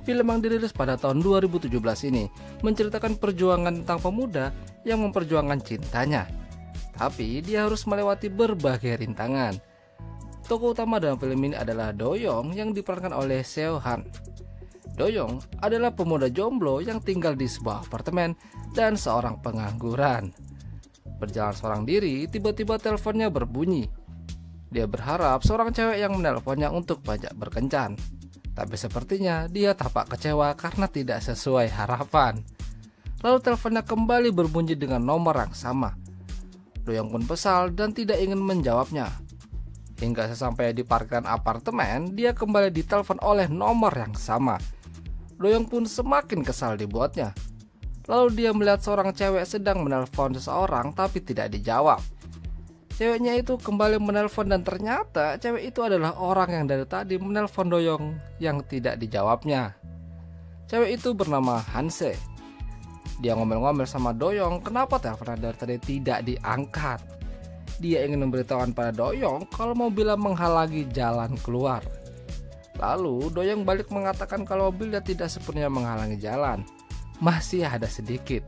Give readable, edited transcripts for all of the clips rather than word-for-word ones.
Film yang dirilis pada tahun 2017 ini menceritakan perjuangan tentang pemuda yang memperjuangkan cintanya. Tapi dia harus melewati berbagai rintangan. Tokoh utama dalam film ini adalah Do-young yang diperankan oleh Seo Han. Do-young adalah pemuda jomblo yang tinggal di sebuah apartemen dan seorang pengangguran. Berjalan seorang diri, tiba-tiba teleponnya berbunyi. Dia berharap seorang cewek yang menelponnya untuk banyak berkencan. Tapi sepertinya dia tampak kecewa karena tidak sesuai harapan. Lalu teleponnya kembali berbunyi dengan nomor yang sama. Do-young pun kesal dan tidak ingin menjawabnya. Hingga sesampai di parkiran apartemen, dia kembali ditelepon oleh nomor yang sama. Do-young pun semakin kesal dibuatnya. Lalu dia melihat seorang cewek sedang menelpon seseorang tapi tidak dijawab. Ceweknya itu kembali menelpon dan ternyata cewek itu adalah orang yang dari tadi menelpon Do-young yang tidak dijawabnya. Cewek itu bernama Hanse. Dia ngomel-ngomel sama Do-young kenapa teleponnya dari tadi tidak diangkat. Dia ingin memberitahukan pada Do-young kalau mobilnya menghalangi jalan keluar. Lalu Do-young balik mengatakan kalau mobilnya tidak sepenuhnya menghalangi jalan, masih ada sedikit.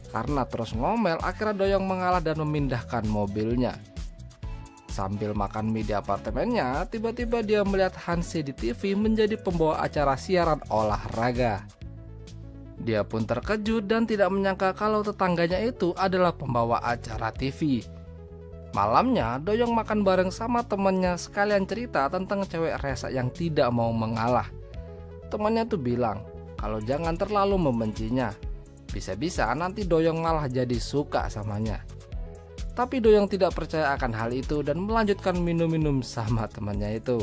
Karena terus ngomel, akhirnya Do-young mengalah dan memindahkan mobilnya. Sambil makan mie di apartemennya, tiba-tiba dia melihat Hanse di TV menjadi pembawa acara siaran olahraga. Dia pun terkejut dan tidak menyangka kalau tetangganya itu adalah pembawa acara TV. Malamnya, Do-young makan bareng sama temannya sekalian cerita tentang cewek rese yang tidak mau mengalah. Temannya tuh bilang kalau jangan terlalu membencinya. Bisa-bisa nanti Do-young malah jadi suka samanya. Tapi Do-young tidak percaya akan hal itu dan melanjutkan minum-minum sama temannya itu.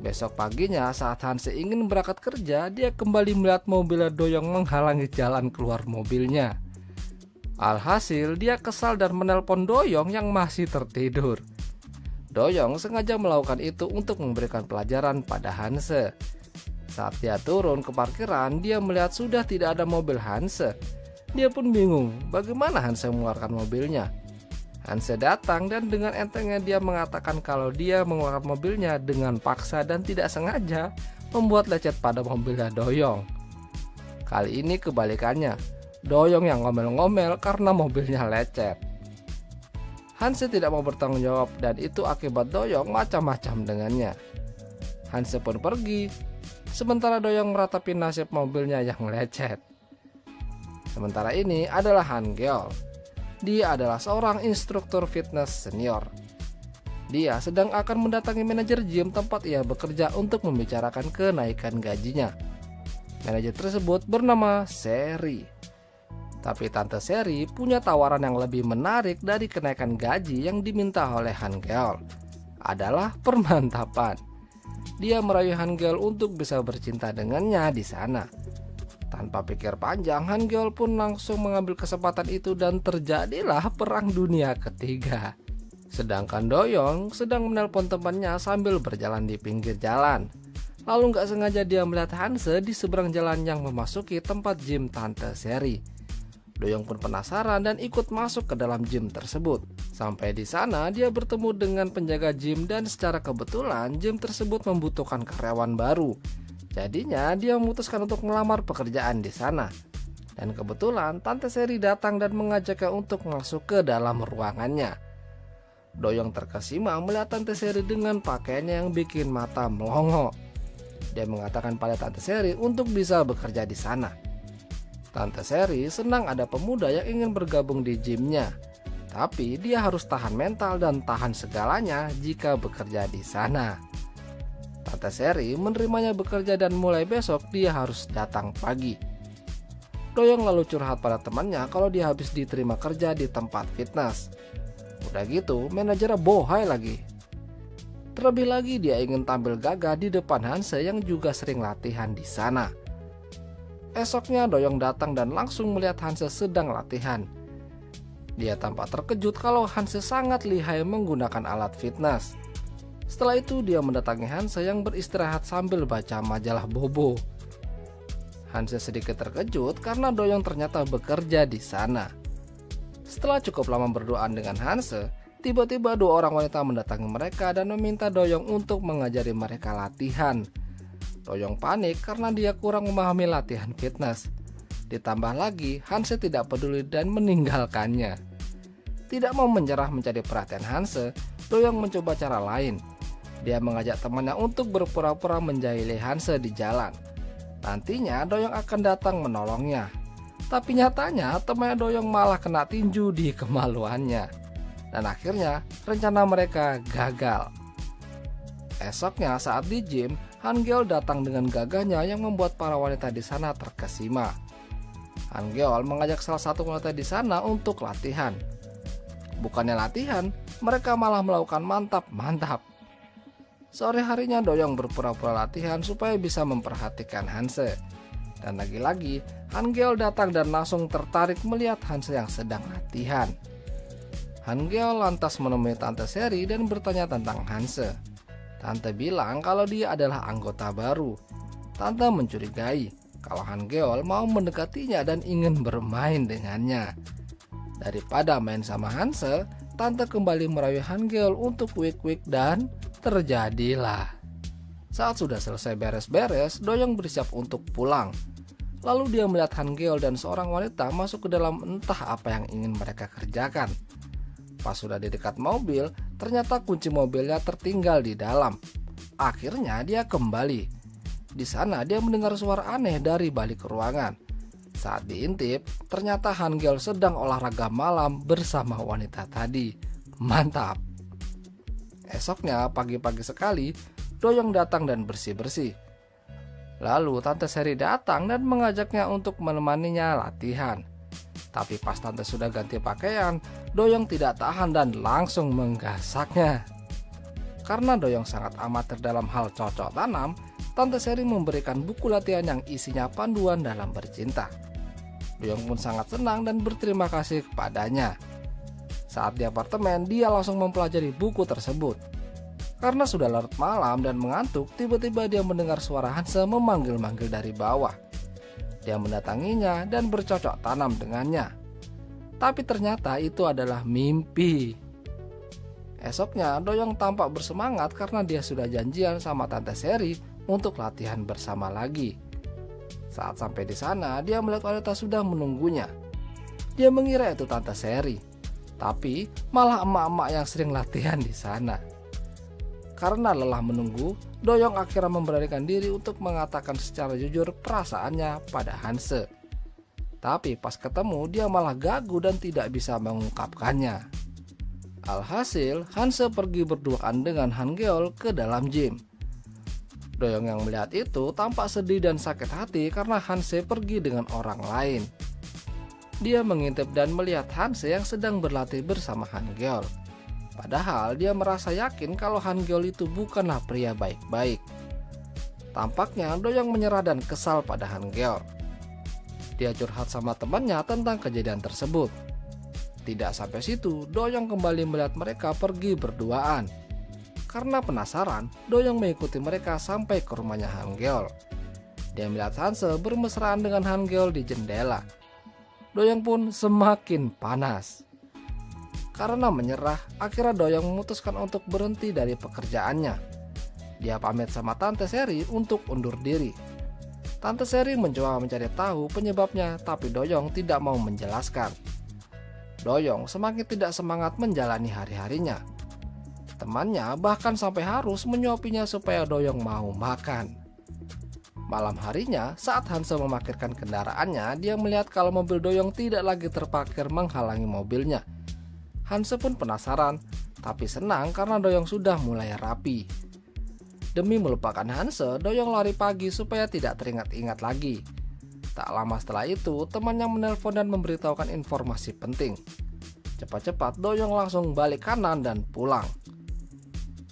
Besok paginya saat Hanse ingin berangkat kerja, dia kembali melihat mobil Do-young menghalangi jalan keluar mobilnya. Alhasil dia kesal dan menelpon Do-young yang masih tertidur. Do-young sengaja melakukan itu untuk memberikan pelajaran pada Hanse. Saat dia turun ke parkiran, dia melihat sudah tidak ada mobil Hanse. Dia pun bingung bagaimana Hanse mengeluarkan mobilnya. Hanse datang dan dengan entengnya dia mengatakan kalau dia mengeluarkan mobilnya dengan paksa dan tidak sengaja membuat lecet pada mobilnya Do-young. Kali ini kebalikannya, Do-young yang ngomel-ngomel karena mobilnya lecet. Hanse tidak mau bertanggung jawab dan itu akibat Do-young macam-macam dengannya. Hanse pun pergi. Sementara Do-young meratapi nasib mobilnya yang lecet. Sementara ini adalah Han-geol. Dia adalah seorang instruktur fitness senior. Dia sedang akan mendatangi manajer gym tempat ia bekerja untuk membicarakan kenaikan gajinya. Manajer tersebut bernama Seri. Tapi Tante Seri punya tawaran yang lebih menarik dari kenaikan gaji yang diminta oleh Han-geol. Adalah permantapan. Dia merayu Han-geol untuk bisa bercinta dengannya di sana. Tanpa pikir panjang, Han-geol pun langsung mengambil kesempatan itu dan terjadilah Perang Dunia Ketiga. Sedangkan Do-young sedang menelpon temannya sambil berjalan di pinggir jalan. Lalu gak sengaja dia melihat Hanse di seberang jalan yang memasuki tempat gym Tante Seri. Do-young pun penasaran dan ikut masuk ke dalam gym tersebut. Sampai di sana dia bertemu dengan penjaga gym dan secara kebetulan gym tersebut membutuhkan karyawan baru. Jadinya dia memutuskan untuk melamar pekerjaan di sana. Dan kebetulan Tante Seri datang dan mengajaknya untuk masuk ke dalam ruangannya. Do-young terkesima melihat Tante Seri dengan pakaiannya yang bikin mata melongo. Dia mengatakan pada Tante Seri untuk bisa bekerja di sana. Tante Seri senang ada pemuda yang ingin bergabung di gymnya. Tapi dia harus tahan mental dan tahan segalanya jika bekerja di sana. Tante Seri menerimanya bekerja dan mulai besok dia harus datang pagi. Do-young lalu curhat pada temannya kalau dia habis diterima kerja di tempat fitness. Udah gitu manajernya bohai lagi. Terlebih lagi dia ingin tampil gagah di depan Hanse yang juga sering latihan di sana. Esoknya Do-young datang dan langsung melihat Hanse sedang latihan. Dia tampak terkejut kalau Hanse sangat lihai menggunakan alat fitness. Setelah itu dia mendatangi Hanse yang beristirahat sambil baca majalah Bobo. Hanse sedikit terkejut karena Do-young ternyata bekerja di sana. Setelah cukup lama berduaan dengan Hanse, tiba-tiba dua orang wanita mendatangi mereka dan meminta Do-young untuk mengajari mereka latihan. Doyong panik karena dia kurang memahami latihan fitness. Ditambah lagi, Hanse tidak peduli dan meninggalkannya. Tidak mau menyerah mencari perhatian Hanse, Doyong mencoba cara lain. Dia mengajak temannya untuk berpura-pura menjahili Hanse di jalan. Nantinya Doyong akan datang menolongnya. Tapi nyatanya temannya Doyong malah kena tinju di kemaluannya. Dan akhirnya rencana mereka gagal. Esoknya saat di gym, Hangeol datang dengan gagahnya yang membuat para wanita di sana terkesima. Hangeol mengajak salah satu wanita di sana untuk latihan. Bukannya latihan, mereka malah melakukan mantap-mantap. Sore harinya Doyong berpura-pura latihan supaya bisa memperhatikan Hanse. Dan lagi-lagi, Hangeol datang dan langsung tertarik melihat Hanse yang sedang latihan. Hangeol lantas menemui Tante Seri dan bertanya tentang Hanse. Tante bilang kalau dia adalah anggota baru. Tante mencurigai kalau Hangeol mau mendekatinya dan ingin bermain dengannya. Daripada main sama Hanse, Tante kembali merayu Hangeol untuk wik-wik dan terjadilah. Saat sudah selesai beres-beres, Doyong bersiap untuk pulang. Lalu dia melihat Hangeol dan seorang wanita masuk ke dalam entah apa yang ingin mereka kerjakan. Pas sudah di dekat mobil, ternyata kunci mobilnya tertinggal di dalam. Akhirnya dia kembali. Di sana dia mendengar suara aneh dari balik ruangan. Saat diintip, ternyata Hangeol sedang olahraga malam bersama wanita tadi. Mantap. Esoknya pagi-pagi sekali, Doyong datang dan bersih-bersih. Lalu Tante Seri datang dan mengajaknya untuk menemaninya latihan. Tapi pas Tante sudah ganti pakaian, Doyong tidak tahan dan langsung menggasaknya. Karena Doyong sangat amatir dalam hal cocok tanam, Tante Seri memberikan buku latihan yang isinya panduan dalam bercinta. Doyong pun sangat senang dan berterima kasih kepadanya. Saat di apartemen, dia langsung mempelajari buku tersebut. Karena sudah larut malam dan mengantuk, tiba-tiba dia mendengar suara Hanse memanggil-manggil dari bawah. Dia mendatanginya dan bercocok tanam dengannya. Tapi ternyata itu adalah mimpi. Esoknya, Doyong tampak bersemangat karena dia sudah janjian sama Tante Seri untuk latihan bersama lagi. Saat sampai di sana, dia melihat wanita sudah menunggunya. Dia mengira itu Tante Seri, tapi malah emak-emak yang sering latihan di sana. Karena lelah menunggu, Doyong akhirnya memberanikan diri untuk mengatakan secara jujur perasaannya pada Hanse. Tapi pas ketemu, dia malah gagu dan tidak bisa mengungkapkannya. Alhasil, Hanse pergi berduaan dengan Hangeol ke dalam gym. Doyong yang melihat itu tampak sedih dan sakit hati karena Hanse pergi dengan orang lain. Dia mengintip dan melihat Hanse yang sedang berlatih bersama Hangeol. Padahal dia merasa yakin kalau Hangeol itu bukanlah pria baik-baik. Tampaknya Doyong menyerah dan kesal pada Hangeol. Dia curhat sama temannya tentang kejadian tersebut. Tidak sampai situ, Doyong kembali melihat mereka pergi berduaan. Karena penasaran, Doyong mengikuti mereka sampai ke rumahnya Hangeol. Dia melihat Hanse bermesraan dengan Hangeol di jendela. Doyong pun semakin panas. Karena menyerah, akhirnya Doyong memutuskan untuk berhenti dari pekerjaannya. Dia pamit sama Tante Seri untuk undur diri. Tante Seri mencoba mencari tahu penyebabnya, tapi Doyong tidak mau menjelaskan. Doyong semakin tidak semangat menjalani hari-harinya. Temannya bahkan sampai harus menyuapinya supaya Doyong mau makan. Malam harinya, saat Hanse memarkirkan kendaraannya, dia melihat kalau mobil Doyong tidak lagi terparkir menghalangi mobilnya. Hanse pun penasaran, tapi senang karena Doyong sudah mulai rapi. Demi melupakan Hanse, Doyong lari pagi supaya tidak teringat-ingat lagi. Tak lama setelah itu, temannya menelpon dan memberitahukan informasi penting. Cepat-cepat Doyong langsung balik kanan dan pulang.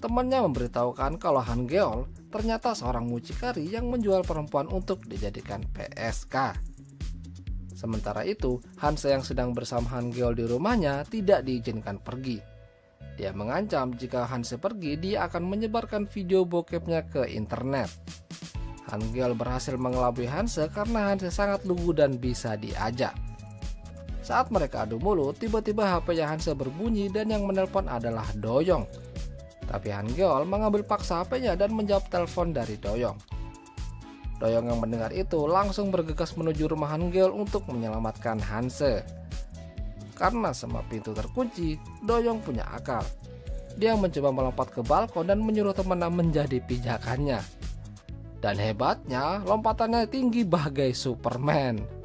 Temannya memberitahukan kalau Hangeol ternyata seorang mucikari yang menjual perempuan untuk dijadikan PSK. Sementara itu, Hanse yang sedang bersama Hangeol di rumahnya tidak diizinkan pergi. Dia mengancam jika Hanse pergi, dia akan menyebarkan video bokepnya ke internet. Hangeol berhasil mengelabui Hanse karena Hanse sangat lugu dan bisa diajak. Saat mereka adu mulut, tiba-tiba HP-nya Hanse berbunyi dan yang menelpon adalah Doyong. Tapi Hangeol mengambil paksa HP-nya dan menjawab telepon dari Doyong. Doyong yang mendengar itu langsung bergegas menuju rumah Hangul untuk menyelamatkan Hanse. Karena semua pintu terkunci, Doyong punya akal. Dia mencoba melompat ke balkon dan menyuruh temannya menjadi pijakannya. Dan hebatnya, lompatannya tinggi bagai Superman.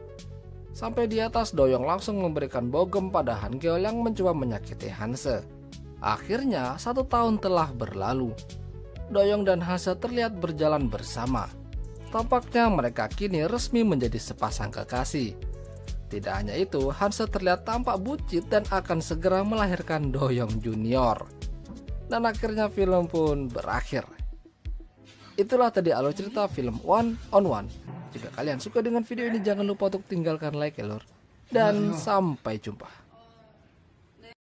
Sampai di atas, Doyong langsung memberikan bogem pada Hangul yang mencoba menyakiti Hanse. Akhirnya, 1 tahun telah berlalu. Doyong dan Hanse terlihat berjalan bersama. Tampaknya mereka kini resmi menjadi sepasang kekasih. Tidak hanya itu, Hanse terlihat tampak bucin dan akan segera melahirkan Doyong Junior. Dan akhirnya film pun berakhir. Itulah tadi alur cerita film One on One. Jika kalian suka dengan video ini, jangan lupa untuk tinggalkan like ya lor. Dan sampai jumpa.